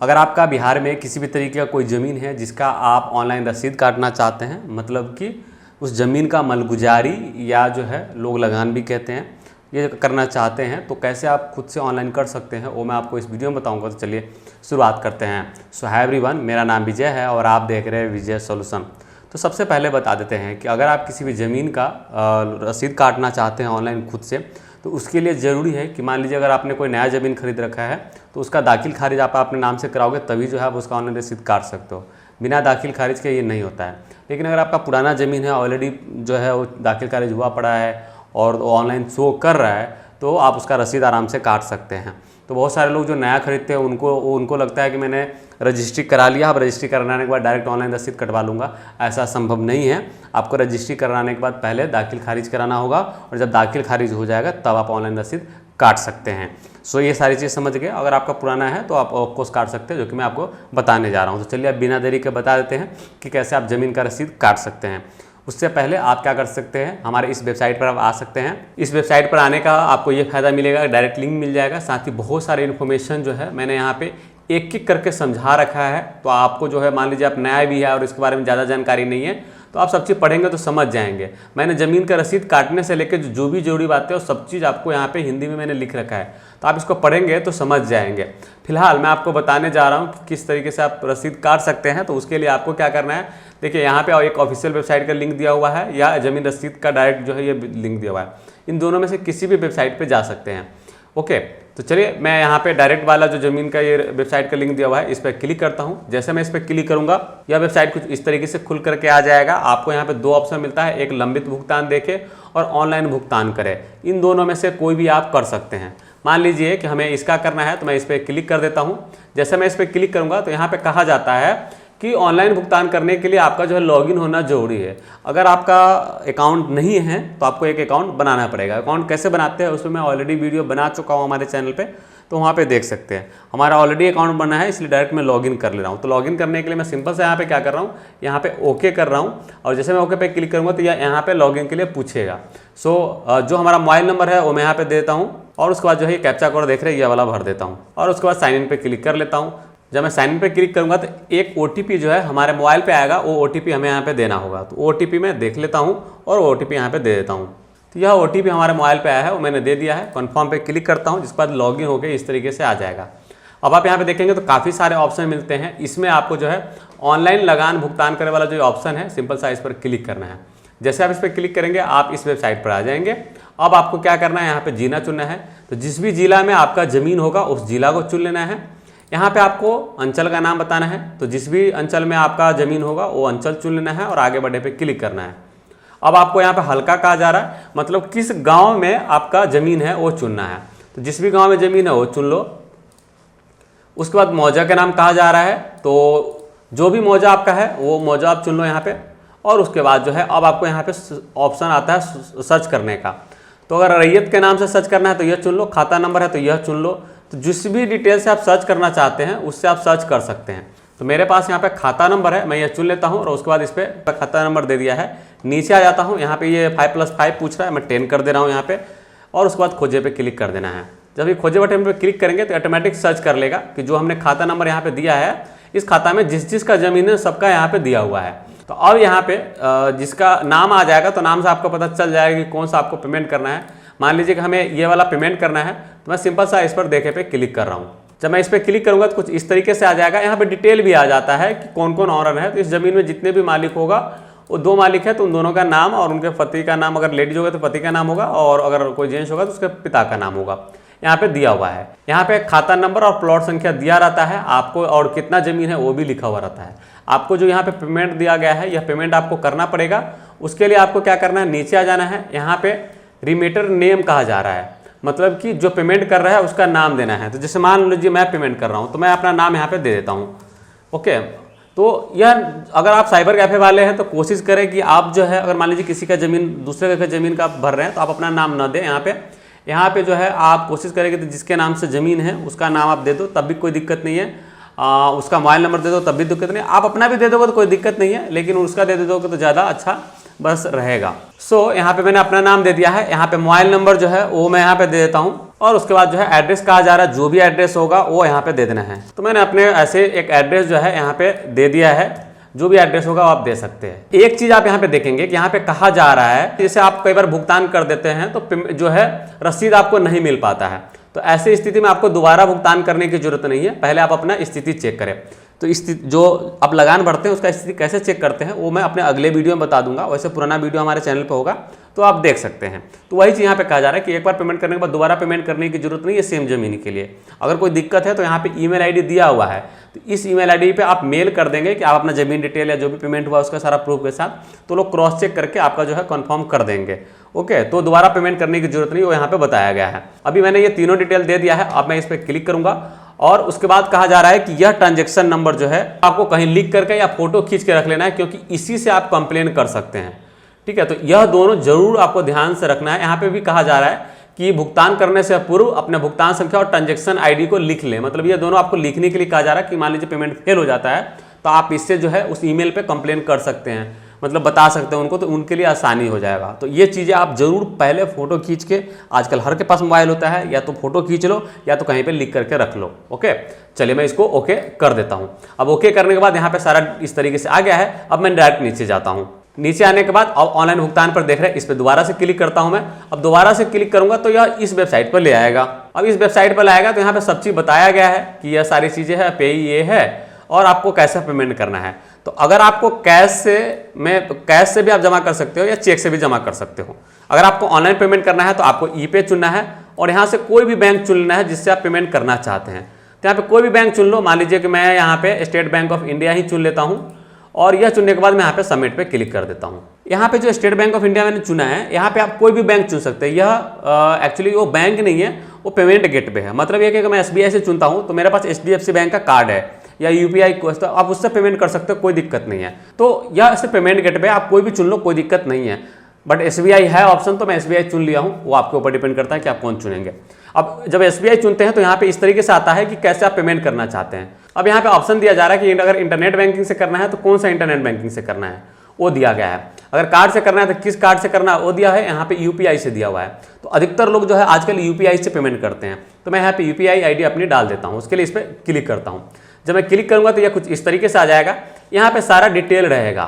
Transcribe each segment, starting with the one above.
अगर आपका बिहार में किसी भी तरीके का कोई ज़मीन है जिसका आप ऑनलाइन रसीद काटना चाहते हैं, मतलब कि उस ज़मीन का मलगुजारी या जो है लोग लगान भी कहते हैं, ये करना चाहते हैं, तो कैसे आप खुद से ऑनलाइन कर सकते हैं वो मैं आपको इस वीडियो में बताऊंगा। तो चलिए शुरुआत करते हैं। सो हाय एवरीवन, मेरा नाम विजय है और आप देख रहे हैं विजय सॉल्यूशन। तो सबसे पहले बता देते हैं कि अगर आप किसी भी ज़मीन का रसीद काटना चाहते हैं ऑनलाइन खुद से, तो उसके लिए ज़रूरी है कि मान लीजिए अगर आपने कोई नया ज़मीन खरीद रखा है तो उसका दाखिल खारिज आप अपने नाम से कराओगे तभी जो है आप उसका ऑनलाइन रसीद काट सकते हो। बिना दाखिल खारिज के ये नहीं होता है। लेकिन अगर आपका पुराना ज़मीन है, ऑलरेडी जो है वो दाखिल खारिज हुआ पड़ा है और ऑनलाइन शो कर रहा है, तो आप उसका रसीद आराम से काट सकते हैं। तो बहुत सारे लोग जो नया खरीदते हैं उनको लगता है कि मैंने रजिस्ट्री करा लिया, अब रजिस्ट्री कराने के बाद डायरेक्ट ऑनलाइन रसीद कटवा लूँगा। ऐसा संभव नहीं है। आपको रजिस्ट्री कराने के बाद पहले दाखिल खारिज कराना होगा और जब दाखिल खारिज हो जाएगा तब आप ऑनलाइन रसीद काट सकते हैं। सो ये सारी चीज़ समझ गए। अगर आपका पुराना है तो आप ऑफकोर्स काट सकते हैं, जो कि मैं आपको बताने जा रहा हूँ। तो चलिए अब बिना देरी के बता देते हैं कि कैसे आप ज़मीन का रसीद काट सकते हैं। उससे पहले आप क्या कर सकते हैं, हमारे इस वेबसाइट पर आप आ सकते हैं। इस वेबसाइट पर आने का आपको ये फ़ायदा मिलेगा, डायरेक्ट लिंक मिल जाएगा, साथ ही बहुत सारे इन्फॉर्मेशन जो है मैंने यहाँ पे एक एक करके समझा रखा है। तो आपको जो है मान लीजिए आप नया भी है और इसके बारे में ज़्यादा जानकारी नहीं है, तो आप सब चीज़ पढ़ेंगे तो समझ जाएंगे। मैंने ज़मीन का रसीद काटने से लेकर जो भी जरूरी बातें हैं वो सब चीज़ आपको यहाँ पे हिंदी में मैंने लिख रखा है, तो आप इसको पढ़ेंगे तो समझ जाएंगे। फिलहाल मैं आपको बताने जा रहा हूँ कि किस तरीके से आप रसीद काट सकते हैं। तो उसके लिए आपको क्या करना है, देखिए यहाँ पे एक ऑफिशियल वेबसाइट का लिंक दिया हुआ है या ज़मीन रसीद का डायरेक्ट जो है ये लिंक दिया हुआ है। इन दोनों में से किसी भी वेबसाइट पर जा सकते हैं। ओके, तो चलिए मैं यहाँ पे डायरेक्ट वाला जो ज़मीन का ये वेबसाइट का लिंक दिया हुआ है इस पर क्लिक करता हूँ। जैसे मैं इस पर क्लिक करूँगा यह वेबसाइट कुछ इस तरीके से खुल करके आ जाएगा। आपको यहाँ पे दो ऑप्शन मिलता है, एक लंबित भुगतान देखे और ऑनलाइन भुगतान करें। इन दोनों में से कोई भी आप कर सकते हैं। मान लीजिए कि हमें इसका करना है तो मैं इस पर क्लिक कर देता हूँ। जैसे मैं इस पर क्लिक करूँगा तो यहाँ पर कहा जाता है कि ऑनलाइन भुगतान करने के लिए आपका जो है लॉगिन होना जरूरी है। अगर आपका अकाउंट नहीं है तो आपको एक अकाउंट बनाना पड़ेगा। अकाउंट कैसे बनाते हैं उसमें मैं ऑलरेडी वीडियो बना चुका हूँ हमारे चैनल पे, तो वहाँ पे देख सकते हैं। हमारा ऑलरेडी अकाउंट बना है, इसलिए डायरेक्ट मैं लॉगिन कर ले रहा हूँ। तो लॉगिन करने के लिए मैं सिंपल से यहाँ पे क्या कर रहा हूँ, यहाँ पे ओके कर रहा हूँ और जैसे मैं ओके पे क्लिक करूँगा तो यहाँ पे लॉगिन के लिए पूछेगा। जो हमारा मोबाइल नंबर है वो मैं यहाँ पे देता हूँ और उसके बाद जो है कैप्चा कोड देख रहे हैं ये वाला भर देता हूँ और उसके बाद साइन इन पे क्लिक कर लेता हूँ। जब मैं साइन इन पे क्लिक करूंगा तो एक OTP जो है हमारे मोबाइल पे आएगा, वो OTP हमें यहाँ पे देना होगा। तो OTP मैं देख लेता हूँ और OTP यहाँ पे दे देता हूँ। तो यह OTP हमारे मोबाइल पे आया है, वो मैंने दे दिया है। कन्फर्म पे क्लिक करता हूँ, जिसके बाद लॉगिन होकर इस तरीके से आ जाएगा। अब आप यहाँ पे देखेंगे तो काफ़ी सारे ऑप्शन मिलते हैं। इसमें आपको जो है ऑनलाइन लगान भुगतान करने वाला जो ऑप्शन है, सिंपल सा इस पर क्लिक करना है। जैसे आप इस पर क्लिक करेंगे आप इस वेबसाइट पर आ जाएंगे। अब आपको क्या करना है, यहाँ पे जिला चुनना है। तो जिस भी जिला में आपका ज़मीन होगा उस जिला को चुन लेना है। यहाँ पे आपको अंचल का नाम बताना है, तो जिस भी अंचल में आपका ज़मीन होगा वो अंचल चुन लेना है और आगे बढ़े पे क्लिक करना है। अब आपको यहाँ पे हल्का कहा जा रहा है, मतलब किस गांव में आपका ज़मीन है वो चुनना है। तो जिस भी गांव में ज़मीन है वो चुन लो। उसके बाद मौजा का नाम कहा जा रहा है, तो जो भी मौजा आपका है वो मौजा आप चुन लो यहाँ पे। और उसके बाद जो है अब आपको यहाँ पे ऑप्शन आता है सर्च करने का। तो अगर रैयत के नाम से सर्च करना है तो यह चुन लो, खाता नंबर है तो यह चुन लो। तो जिस भी डिटेल से आप सर्च करना चाहते हैं उससे आप सर्च कर सकते हैं। तो मेरे पास यहाँ पे खाता नंबर है, मैं ये चुन लेता हूँ और उसके बाद इस पर खाता नंबर दे दिया है। नीचे आ जाता हूँ, यहाँ पे ये 5+5 पूछ रहा है, मैं 10 कर दे रहा हूँ यहाँ पे और उसके बाद खोजे पे क्लिक कर देना है। जब ये खोजे बटन पे क्लिक करेंगे तो ऑटोमेटिक सर्च कर लेगा कि जो हमने खाता नंबर यहाँ पे दिया है इस खाता में जिस का ज़मीन है सबका यहाँ पे दिया हुआ है। तो अब यहाँ पे जिसका नाम आ जाएगा तो नाम से आपको पता चल जाएगा कि कौन सा आपको पेमेंट करना है। मान लीजिए कि हमें ये वाला पेमेंट करना है, तो मैं सिंपल सा इस पर देखे पे क्लिक कर रहा हूँ। जब मैं इस पर क्लिक करूँगा तो कुछ इस तरीके से आ जाएगा। यहाँ पे डिटेल भी आ जाता है कि कौन कौन ऑनर है। तो इस ज़मीन में जितने भी मालिक होगा वो 2 मालिक है, तो उन दोनों का नाम और उनके पति का नाम, अगर लेडीज होगा तो पति का नाम होगा और अगर कोई जेंट्स होगा तो उसके पिता का नाम होगा। यहाँ पे दिया हुआ है। यहाँ पे खाता नंबर और प्लॉट संख्या दिया रहता है आपको और कितना ज़मीन है वो भी लिखा हुआ रहता है। आपको जो यहाँ पे पेमेंट दिया गया है यह पेमेंट आपको करना पड़ेगा। उसके लिए आपको क्या करना है, नीचे आ जाना है। यहाँ पे रिमीटर नेम कहा जा रहा है, मतलब कि जो पेमेंट कर रहा है उसका नाम देना है। तो जैसे मान लीजिए मैं पेमेंट कर रहा हूँ तो मैं अपना नाम यहाँ पे दे देता हूँ। ओके, तो यह अगर आप साइबर कैफे वाले हैं तो कोशिश करें कि आप जो है अगर मान लीजिए किसी का ज़मीन दूसरे का ज़मीन का आप भर रहे हैं तो आप अपना नाम न दें। यहाँ पे जो है आप कोशिश करेंगे तो जिसके नाम से ज़मीन है उसका नाम आप दे दो तब भी कोई दिक्कत नहीं है। उसका मोबाइल नंबर दे दो तब भी दिक्कत नहीं है। आप अपना भी दे दोगे तो कोई दिक्कत नहीं है, लेकिन उसका दे दोगे तो ज़्यादा अच्छा बस रहेगा। यहाँ पे मैंने अपना नाम दे दिया है। यहाँ पे मोबाइल नंबर जो है वो मैं यहाँ पे दे देता हूँ। और उसके बाद जो है एड्रेस कहा जा रहा है, जो भी एड्रेस होगा वो यहाँ पे दे देना है। तो मैंने अपने ऐसे एक एड्रेस जो है यहाँ पे दे दिया है, जो भी एड्रेस होगा आप दे सकते हैं। एक चीज आप यहाँ पे देखेंगे कि यहाँ पे कहा जा रहा है, जैसे आप कई बार भुगतान कर देते हैं तो जो है रसीद आपको नहीं मिल पाता है, तो ऐसी स्थिति में आपको दोबारा भुगतान करने की जरूरत नहीं है, पहले आप अपना स्थिति चेक करें। तो जो आप लगान भरते हैं उसका स्थिति कैसे चेक करते हैं वो मैं अपने अगले वीडियो में बता दूंगा, वैसे पुराना वीडियो हमारे चैनल पे होगा तो आप देख सकते हैं। तो वही चीज़ यहाँ पे कहा जा रहा है कि एक बार पेमेंट करने के बाद दोबारा पेमेंट करने की जरूरत नहीं है सेम जमीन के लिए। अगर कोई दिक्कत है तो यहाँ पे ईमेल आईडी दिया हुआ है, तो इस ईमेल आईडी पे आप मेल कर देंगे कि आप अपना जमीन डिटेल या जो भी पेमेंट हुआ उसका सारा प्रूफ के साथ, तो लोग क्रॉस चेक करके आपका जो है कंफर्म कर देंगे। ओके, तो दोबारा पेमेंट करने की जरूरत नहीं, वो यहाँ पे बताया गया है। अभी मैंने ये तीनों डिटेल दे दिया है, अब मैं इस पर क्लिक करूंगा और उसके बाद कहा जा रहा है कि यह ट्रांजैक्शन नंबर जो है आपको कहीं लिख करके या फोटो खींच के रख लेना है, क्योंकि इसी से आप कंप्लेन कर सकते हैं। ठीक है, तो यह दोनों जरूर आपको ध्यान से रखना है। यहाँ पे भी कहा जा रहा है कि भुगतान करने से पूर्व अपने भुगतान संख्या और ट्रांजैक्शन आईडी को लिख लें, मतलब ये दोनों आपको लिखने के लिए कहा जा रहा है कि मान लीजिए पेमेंट फेल हो जाता है तो आप इससे जो है उस ईमेल पे कंप्लेन कर सकते हैं, मतलब बता सकते हैं उनको, तो उनके लिए आसानी हो जाएगा। तो ये चीज़ें आप जरूर पहले फोटो खींच के, आजकल हर के पास मोबाइल होता है, या तो फोटो खींच लो या तो कहीं पे लिख करके रख लो। ओके, चलिए मैं इसको ओके कर देता हूँ। अब ओके करने के बाद यहाँ पे सारा इस तरीके से आ गया है। अब मैं डायरेक्ट नीचे जाता हूँ। नीचे आने के बाद अब ऑनलाइन भुगतान पर देख रहे हैं, इस पर दोबारा से क्लिक करता हूं मैं। अब दोबारा से क्लिक करूंगा तो यह इस वेबसाइट पर ले आएगा। अब इस वेबसाइट पर लाएगा तो यहाँ पे सब चीज बताया गया है कि यह सारी चीजें है, पे ये है और आपको कैसे पेमेंट करना है। तो अगर आपको कैश से भी आप जमा कर सकते हो या चेक से भी जमा कर सकते हो। अगर आपको ऑनलाइन पेमेंट करना है तो आपको ई-पे चुनना है और यहाँ से कोई भी बैंक चुन लेना है जिससे आप पेमेंट करना चाहते हैं। तो यहाँ पे कोई भी बैंक चुन लो, मान लीजिए कि मैं यहाँ पे स्टेट बैंक ऑफ इंडिया ही चुन लेता हूँ और यह चुनने के बाद मैं यहाँ पे सबमिट पे क्लिक कर देता हूँ। यहाँ पे जो स्टेट बैंक ऑफ इंडिया मैंने चुना है, यहाँ पे आप कोई भी बैंक चुन सकते हैं। यह एक्चुअली वो बैंक नहीं है, वो पेमेंट गेटवे है। मतलब ये कि मैं SBI से चुनता हूँ तो मेरे पास HDFC बैंक का कार्ड है या UPI को, तो आप उससे पेमेंट कर सकते हो, कोई दिक्कत नहीं है। तो यह ऐसे पेमेंट गेटवे आप कोई भी चुन लो, कोई दिक्कत नहीं है। बट SBI है ऑप्शन तो मैं SBI चुन लिया हूँ, वो आपके ऊपर डिपेंड करता है कि आप कौन चुनेंगे। अब जब SBI चुनते हैं तो यहाँ पे इस तरीके से आता है कि कैसे आप पेमेंट करना चाहते हैं। अब यहाँ पे ऑप्शन दिया जा रहा है कि अगर इंटरनेट बैंकिंग से करना है तो कौन सा इंटरनेट बैंकिंग से करना है वो दिया गया है। अगर कार्ड से करना है तो किस कार्ड से करना है वो दिया है, यहाँ पे UPI से दिया हुआ है। तो अधिकतर लोग जो है आजकल UPI से पेमेंट करते हैं, तो मैं यहाँ पे UPI ID अपनी डाल देता हूँ। उसके लिए इस पर क्लिक करता हूँ। जब मैं क्लिक करूँगा तो यह कुछ इस तरीके से आ जाएगा। यहाँ पे सारा डिटेल रहेगा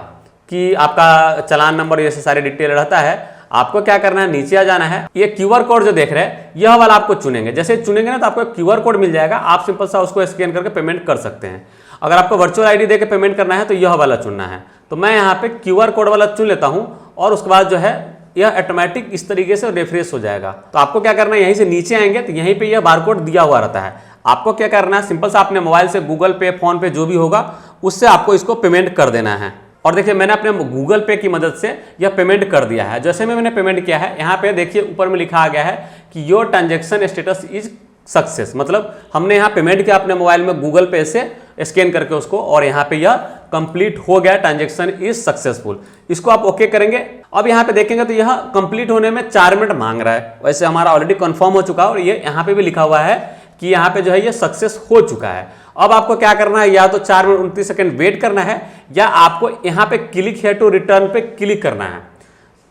कि आपका चालान नंबर, ये सारे डिटेल रहता है। आपको क्या करना है, नीचे आ जाना है। ये QR कोड जो देख रहे हैं यह वाला आपको चुनेंगे। जैसे चुनेंगे ना तो आपको QR कोड मिल जाएगा, आप सिंपल सा उसको स्कैन करके पेमेंट कर सकते हैं। अगर आपको वर्चुअल ID देके पेमेंट करना है तो यह वाला चुनना है। तो मैं यहाँ पे QR कोड वाला चुन लेता हूँ और उसके बाद जो है यह ऑटोमेटिक इस तरीके से रिफ्रेश हो जाएगा। तो आपको क्या करना है, यहीं से नीचे आएंगे तो यहीं पे यह बारकोड दिया हुआ रहता है। आपको क्या करना है, सिंपल सा अपने मोबाइल से गूगल पे, फोन पे जो भी होगा उससे आपको इसको पेमेंट कर देना है। और देखिए मैंने अपने गूगल पे की मदद से यह पेमेंट कर दिया है। जैसे मैंने पेमेंट किया है, यहाँ पे देखिए ऊपर में लिखा आ गया है कि your transaction status is success, मतलब हमने यहाँ पेमेंट किया अपने मोबाइल में गूगल पे से स्कैन करके उसको, और यहाँ पे यह कंप्लीट हो गया, ट्रांजैक्शन इज सक्सेसफुल। इसको आप ओके करेंगे। अब यहाँ पे देखेंगे तो यह कंप्लीट होने में 4 मिनट मांग रहा है। वैसे हमारा ऑलरेडी कंफर्म हो चुका है और ये यहाँ पे भी लिखा हुआ है कि यहाँ पे जो है ये सक्सेस हो चुका है। अब आपको क्या करना है, या तो 4 मिनट 29 सेकंड वेट करना है या आपको यहाँ पे क्लिक हियर टू रिटर्न पे क्लिक करना है।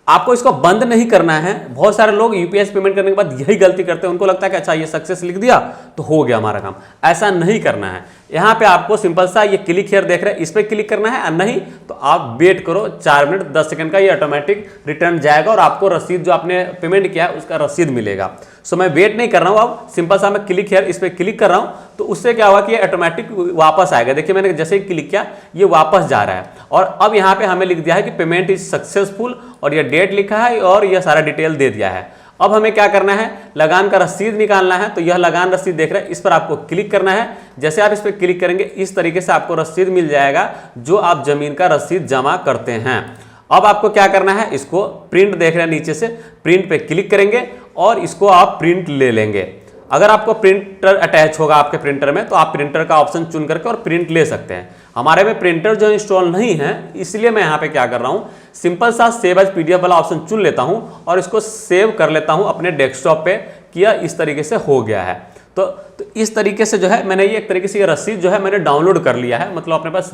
आपको इसको बंद नहीं करना है। बहुत सारे लोग यूपीआई पेमेंट करने के बाद यही गलती करते हैं, उनको लगता है कि अच्छा ये सक्सेस लिख दिया तो हो गया हमारा काम। ऐसा नहीं करना है। यहाँ पे आपको सिंपल सा ये क्लिक हियर देख रहे हैं, इस पर क्लिक करना है, और नहीं तो आप वेट करो 4 मिनट 10 सेकंड का, ये ऑटोमेटिक रिटर्न जाएगा और आपको रसीद जो आपने पेमेंट किया है उसका रसीद मिलेगा। सो मैं वेट नहीं कर रहा हूँ, अब सिंपल सा मैं क्लिक हियर इस पर क्लिक कर रहा हूँ तो उससे क्या हुआ कि ये ऑटोमेटिक वापस आएगा। देखिए मैंने जैसे ही क्लिक किया ये वापस जा रहा है, और अब यहाँ पे हमें लिख दिया है कि पेमेंट इज सक्सेसफुल, और ये डेट लिखा है और यह सारा डिटेल दे दिया है। अब हमें क्या करना है, लगान का रसीद निकालना है। तो यह लगान रसीद देख रहे हैं, इस पर आपको क्लिक करना है। जैसे आप इस पर क्लिक करेंगे इस तरीके से आपको रसीद मिल जाएगा जो आप जमीन का रसीद जमा करते हैं। अब आपको क्या करना है, इसको प्रिंट देख रहे हैं नीचे से, प्रिंट पे क्लिक करेंगे और इसको आप प्रिंट ले लेंगे। अगर आपको प्रिंटर अटैच होगा आपके प्रिंटर में तो आप प्रिंटर का ऑप्शन चुन करके और प्रिंट ले सकते हैं। हमारे में प्रिंटर जो इंस्टॉल नहीं है, इसलिए मैं यहाँ पे क्या कर रहा हूँ, सिंपल सा सेव एज पीडीएफ वाला ऑप्शन चुन लेता हूँ और इसको सेव कर लेता हूँ अपने डेस्कटॉप पे, किया इस तरीके से हो गया है। तो इस तरीके से जो है मैंने ये एक तरीके से ये रसीद जो है मैंने डाउनलोड कर लिया है, मतलब अपने पास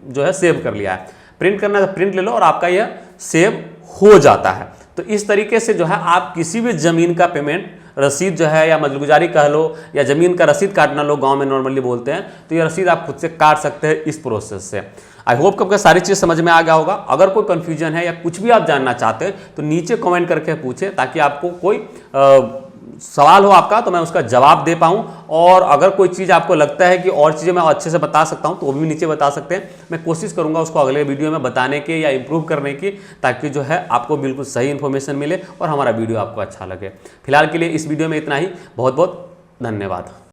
जो है सेव कर लिया है। प्रिंट करना है तो प्रिंट ले लो और आपका यह सेव हो जाता है। तो इस तरीके से जो है आप किसी भी ज़मीन का पेमेंट रसीद जो है या मलगुजारी कह लो या ज़मीन का रसीद काटना लोग गांव में नॉर्मली बोलते हैं, तो ये रसीद आप खुद से काट सकते हैं इस प्रोसेस से। आई होप कि आपको सारी चीज़ समझ में आ गया होगा। अगर कोई कन्फ्यूजन है या कुछ भी आप जानना चाहते हैं तो नीचे कमेंट करके पूछें, ताकि आपको कोई सवाल हो आपका तो मैं उसका जवाब दे पाऊँ। और अगर कोई चीज़ आपको लगता है कि और चीज़ें मैं अच्छे से बता सकता हूँ तो वो भी नीचे बता सकते हैं। मैं कोशिश करूँगा उसको अगले वीडियो में बताने के या इम्प्रूव करने की, ताकि जो है आपको बिल्कुल सही इन्फॉर्मेशन मिले और हमारा वीडियो आपको अच्छा लगे। फिलहाल के लिए इस वीडियो में इतना ही। बहुत बहुत धन्यवाद।